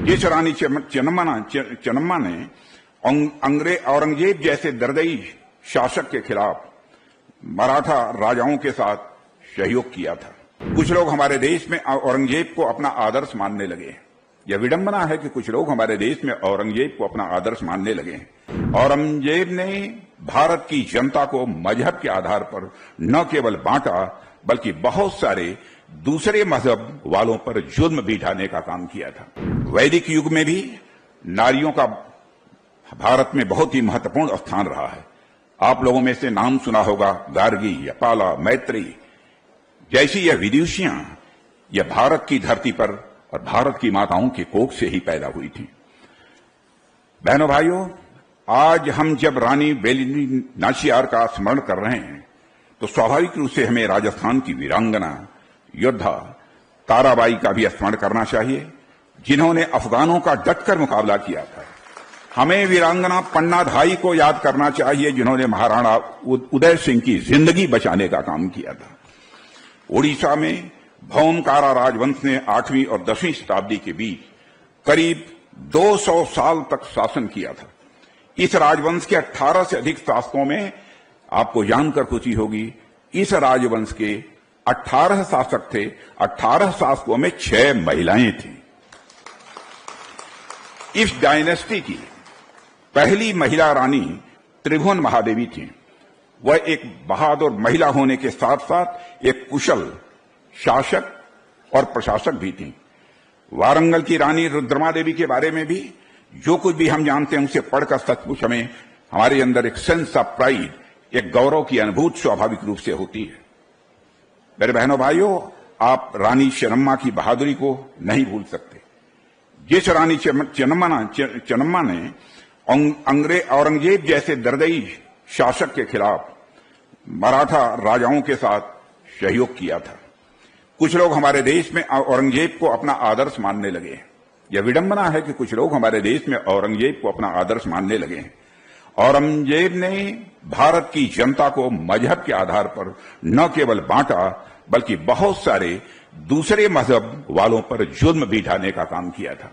जिस रानी चन्नम्मा ने औरंगजेब जैसे दर्दई शासक के खिलाफ मराठा राजाओं के साथ सहयोग किया था। कुछ लोग हमारे देश में औरंगजेब को अपना आदर्श मानने लगे। यह विडंबना है कि कुछ लोग हमारे देश में औरंगजेब को अपना आदर्श मानने लगे। औरंगजेब ने भारत की जनता को मजहब के आधार पर न केवल बांटा, बल्कि बहुत सारे दूसरे मजहब वालों पर जुल्म भी ढाने का काम किया था। वैदिक युग में भी नारियों का भारत में बहुत ही महत्वपूर्ण स्थान रहा है। आप लोगों में से नाम सुना होगा गार्गी, यपाला, मैत्री जैसी यह विदुषियां यह भारत की धरती पर और भारत की माताओं के कोख से ही पैदा हुई थी। बहनों भाइयों, आज हम जब रानी वेलुनी नाचियार का स्मरण कर रहे हैं तो स्वाभाविक रूप से हमें राजस्थान की वीरांगना योद्धा ताराबाई का भी स्मरण करना चाहिए, जिन्होंने अफगानों का डटकर मुकाबला किया था। हमें वीरांगना पन्नाधाई को याद करना चाहिए, जिन्होंने महाराणा उदय सिंह की जिंदगी बचाने का काम किया था। ओडिशा में भौमकारा राजवंश ने 8वीं और 10वीं शताब्दी के बीच करीब 200 साल तक शासन किया था। इस राजवंश के 18 से अधिक शासकों में आपको जानकर खुशी होगी, इस राजवंश के 18 शासक थे। 18 शासकों में 6 महिलाएं थीं। इस डायनेस्टी की पहली महिला रानी त्रिभुवन महादेवी थी। वह एक बहादुर महिला होने के साथ साथ एक कुशल शासक और प्रशासक भी थी। वारंगल की रानी रुद्रमा देवी के बारे में भी जो कुछ भी हम जानते हैं उसे पढ़कर सचमुच हमें हमारे अंदर एक सेंस ऑफ प्राइड, एक गौरव की अनुभूति स्वाभाविक रूप से होती है। मेरे बहनों भाइयों, आप रानी चन्नम्मा की बहादुरी को नहीं भूल सकते। जिस रानी चन्नम्मा ने औरंगजेब जैसे दर्दई शासक के खिलाफ मराठा राजाओं के साथ सहयोग किया था। कुछ लोग हमारे देश में औरंगजेब को अपना आदर्श मानने लगे। यह विडंबना है कि कुछ लोग हमारे देश में औरंगजेब को अपना आदर्श मानने लगे। औरंगजेब ने भारत की जनता को मजहब के आधार पर न केवल बांटा, बल्कि बहुत सारे दूसरे मजहब वालों पर जुल्म भी ढाने का काम किया था।